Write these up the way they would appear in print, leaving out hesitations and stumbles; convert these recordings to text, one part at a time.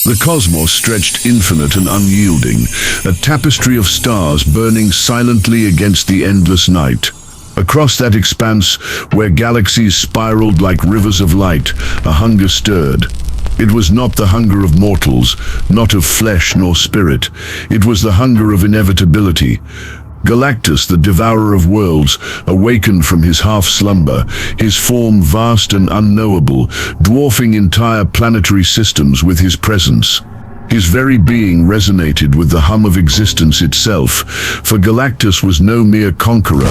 The cosmos stretched infinite and unyielding, a tapestry of stars burning silently against the endless night. Across that expanse, where galaxies spiraled like rivers of light, a hunger stirred. It was not the hunger of mortals, not of flesh nor spirit. It was the hunger of inevitability. Galactus, the devourer of worlds, awakened from his half-slumber, his form vast and unknowable, dwarfing entire planetary systems with his presence. His very being resonated with the hum of existence itself, for Galactus was no mere conqueror,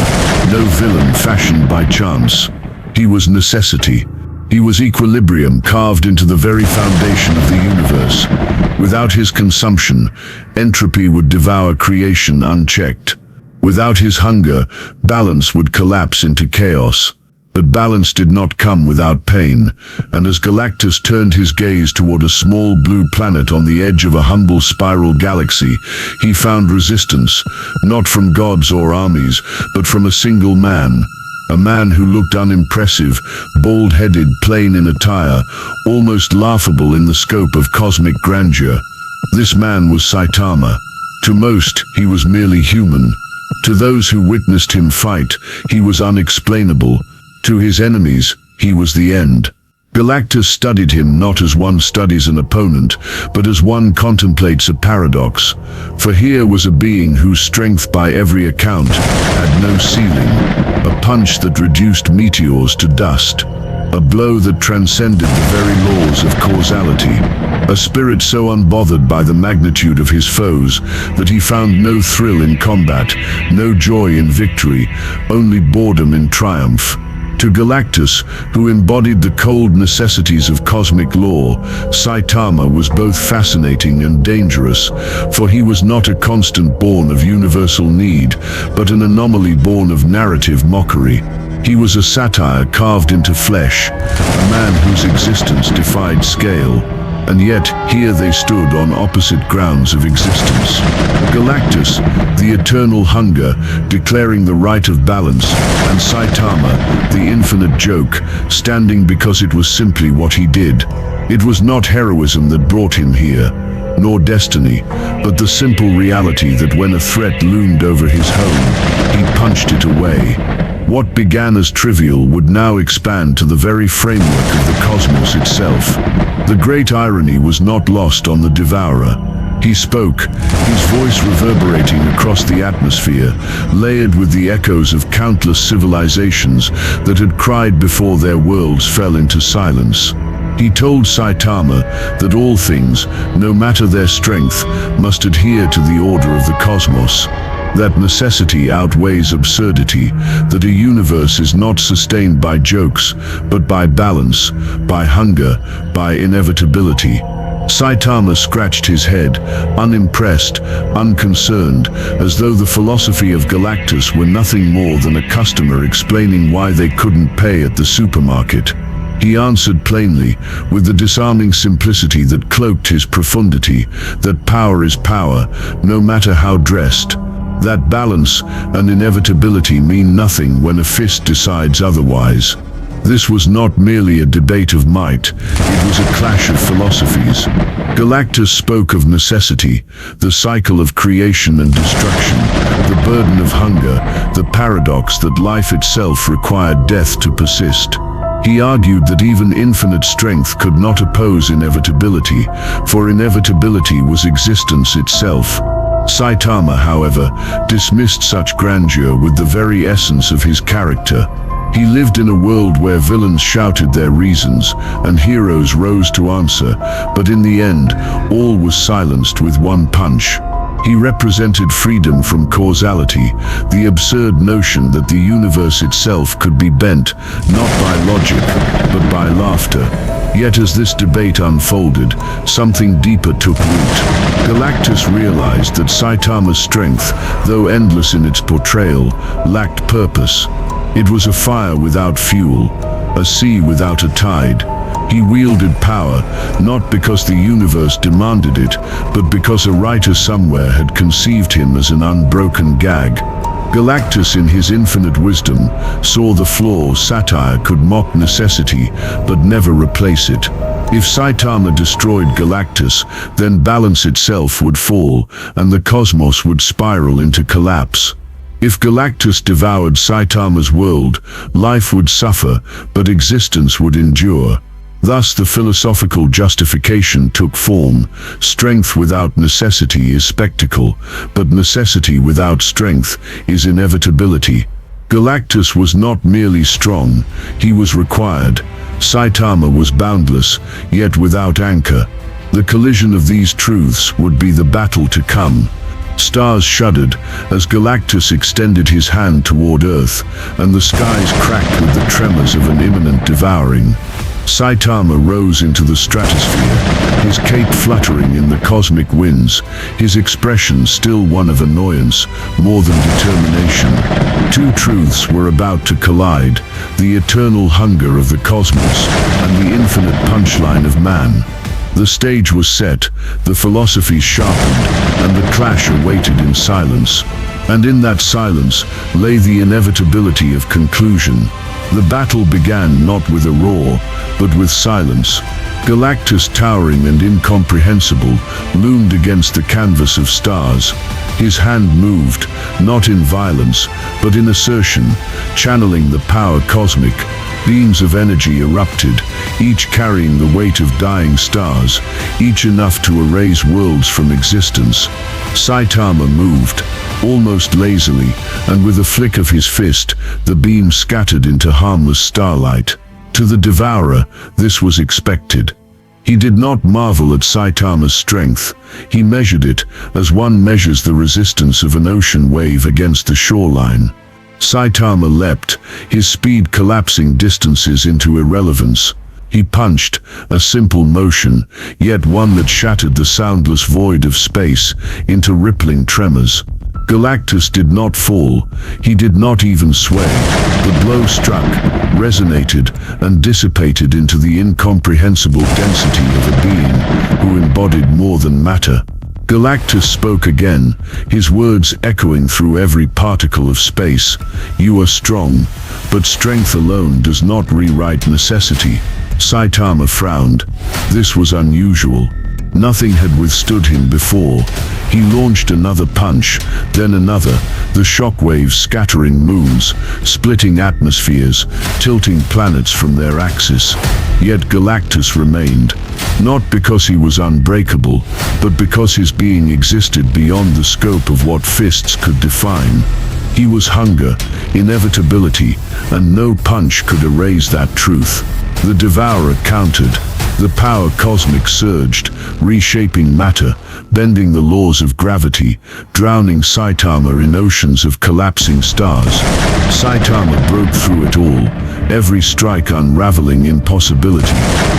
no villain fashioned by chance. He was necessity. He was equilibrium carved into the very foundation of the universe. Without his consumption, entropy would devour creation unchecked. Without his hunger, balance would collapse into chaos. But balance did not come without pain, and as Galactus turned his gaze toward a small blue planet on the edge of a humble spiral galaxy, he found resistance, not from gods or armies, but from a single man. A man who looked unimpressive, bald-headed, plain in attire, almost laughable in the scope of cosmic grandeur. This man was Saitama. To most, he was merely human. To those who witnessed him fight, he was unexplainable. To his enemies, he was the end. Galactus studied him not as one studies an opponent, but as one contemplates a paradox. For here was a being whose strength by every account had no ceiling, a punch that reduced meteors to dust, a blow that transcended the very laws of causality, a spirit so unbothered by the magnitude of his foes that he found no thrill in combat, no joy in victory, only boredom in triumph. To Galactus, who embodied the cold necessities of cosmic law, Saitama was both fascinating and dangerous, for he was not a constant born of universal need, but an anomaly born of narrative mockery. He was a satire carved into flesh, a man whose existence defied scale. And yet, here they stood on opposite grounds of existence. Galactus, the eternal hunger, declaring the right of balance, and Saitama, the infinite joke, standing because it was simply what he did. It was not heroism that brought him here, nor destiny, but the simple reality that when a threat loomed over his home, he punched it away. What began as trivial would now expand to the very framework of the cosmos itself. The great irony was not lost on the Devourer. He spoke, his voice reverberating across the atmosphere, layered with the echoes of countless civilizations that had cried before their worlds fell into silence. He told Saitama that all things, no matter their strength, must adhere to the order of the cosmos. That necessity outweighs absurdity, that a universe is not sustained by jokes, but by balance, by hunger, by inevitability. Saitama scratched his head, unimpressed, unconcerned, as though the philosophy of Galactus were nothing more than a customer explaining why they couldn't pay at the supermarket. He answered plainly, with the disarming simplicity that cloaked his profundity, that power is power, no matter how dressed. That balance and inevitability mean nothing when a fist decides otherwise. This was not merely a debate of might, it was a clash of philosophies. Galactus spoke of necessity, the cycle of creation and destruction, the burden of hunger, the paradox that life itself required death to persist. He argued that even infinite strength could not oppose inevitability, for inevitability was existence itself. Saitama, however, dismissed such grandeur with the very essence of his character. He lived in a world where villains shouted their reasons and heroes rose to answer, but in the end, all was silenced with one punch. He represented freedom from causality, the absurd notion that the universe itself could be bent, not by logic, but by laughter. Yet as this debate unfolded, something deeper took root. Galactus realized that Saitama's strength, though endless in its portrayal, lacked purpose. It was a fire without fuel, a sea without a tide. He wielded power, not because the universe demanded it, but because a writer somewhere had conceived him as an unbroken gag. Galactus, in his infinite wisdom, saw the flaw. Satire could mock necessity, but never replace it. If Saitama destroyed Galactus, then balance itself would fall, and the cosmos would spiral into collapse. If Galactus devoured Saitama's world, life would suffer, but existence would endure. Thus the philosophical justification took form. Strength without necessity is spectacle, but necessity without strength is inevitability. Galactus was not merely strong, he was required. Saitama was boundless, yet without anchor. The collision of these truths would be the battle to come. Stars shuddered as Galactus extended his hand toward Earth, and the skies cracked with the tremors of an imminent devouring. Saitama rose into the stratosphere, his cape fluttering in the cosmic winds, his expression still one of annoyance, more than determination. Two truths were about to collide, the eternal hunger of the cosmos and the infinite punchline of man. The stage was set, the philosophies sharpened, and the clash awaited in silence. And in that silence lay the inevitability of conclusion. The battle began not with a roar, but with silence. Galactus, towering and incomprehensible, loomed against the canvas of stars. His hand moved, not in violence, but in assertion, channeling the power cosmic. Beams of energy erupted, each carrying the weight of dying stars, each enough to erase worlds from existence. Saitama moved, almost lazily, and with a flick of his fist, the beam scattered into harmless starlight. To the Devourer, this was expected. He did not marvel at Saitama's strength. He measured it as one measures the resistance of an ocean wave against the shoreline. Saitama leapt, his speed collapsing distances into irrelevance. He punched, a simple motion, yet one that shattered the soundless void of space into rippling tremors. Galactus did not fall, he did not even sway. The blow struck, resonated, and dissipated into the incomprehensible density of a being who embodied more than matter. Galactus spoke again, his words echoing through every particle of space. "You are strong, but strength alone does not rewrite necessity." Saitama frowned. This was unusual. Nothing had withstood him before. He launched another punch, then another, the shockwaves scattering moons, splitting atmospheres, tilting planets from their axis. Yet Galactus remained, not because he was unbreakable, but because his being existed beyond the scope of what fists could define. He was hunger, inevitability, and no punch could erase that truth. The Devourer countered. The power cosmic surged, reshaping matter, bending the laws of gravity, drowning Saitama in oceans of collapsing stars. Saitama broke through it all, every strike unraveling impossibility,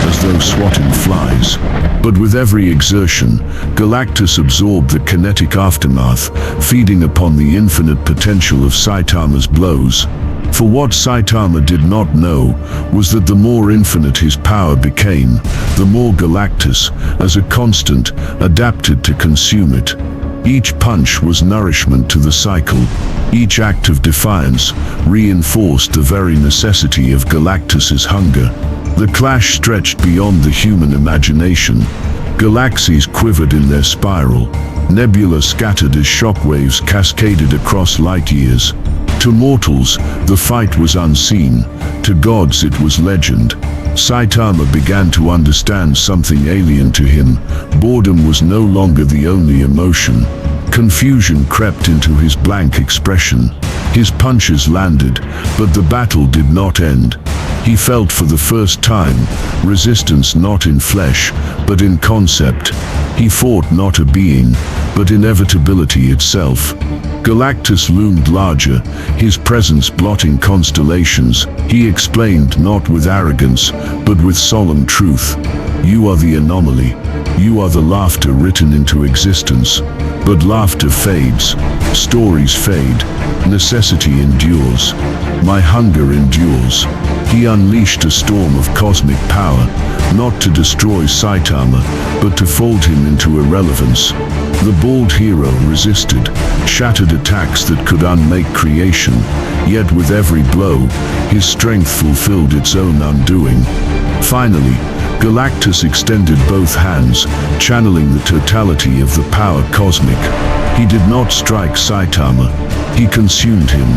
as though swatting flies. But with every exertion, Galactus absorbed the kinetic aftermath, feeding upon the infinite potential of Saitama's blows. For what Saitama did not know was that the more infinite his power became, the more Galactus, as a constant, adapted to consume it. Each punch was nourishment to the cycle. Each act of defiance reinforced the very necessity of Galactus's hunger. The clash stretched beyond the human imagination. Galaxies quivered in their spiral. Nebula scattered as shockwaves cascaded across light years. To mortals, the fight was unseen. To gods, it was legend. Saitama began to understand something alien to him. Boredom was no longer the only emotion. Confusion crept into his blank expression. His punches landed, but the battle did not end. He felt for the first time resistance not in flesh, but in concept. He fought not a being, but inevitability itself. Galactus loomed larger, his presence blotting constellations. He explained not with arrogance, but with solemn truth. You are the anomaly. You are the laughter written into existence. But laughter fades. Stories fade. Necessity endures. My hunger endures. He unleashed a storm of cosmic power, not to destroy Saitama, but to fold him into irrelevance. The bald hero resisted, shattered attacks that could unmake creation, yet with every blow, his strength fulfilled its own undoing. Finally, Galactus extended both hands, channeling the totality of the power cosmic. He did not strike Saitama. He consumed him,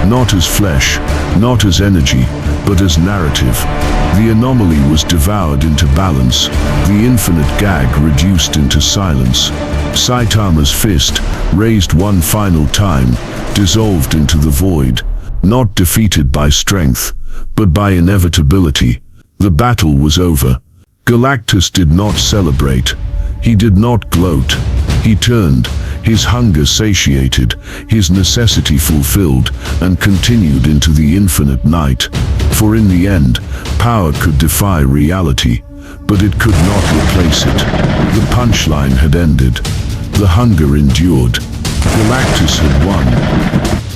not as flesh, not as energy, but as narrative. The anomaly was devoured into balance, the infinite gag reduced into silence. Saitama's fist, raised one final time, dissolved into the void, not defeated by strength, but by inevitability. The battle was over. Galactus did not celebrate. He did not gloat. He turned, his hunger satiated, his necessity fulfilled, and continued into the infinite night. For in the end, power could defy reality, but it could not replace it. The punchline had ended. The hunger endured. Galactus had won.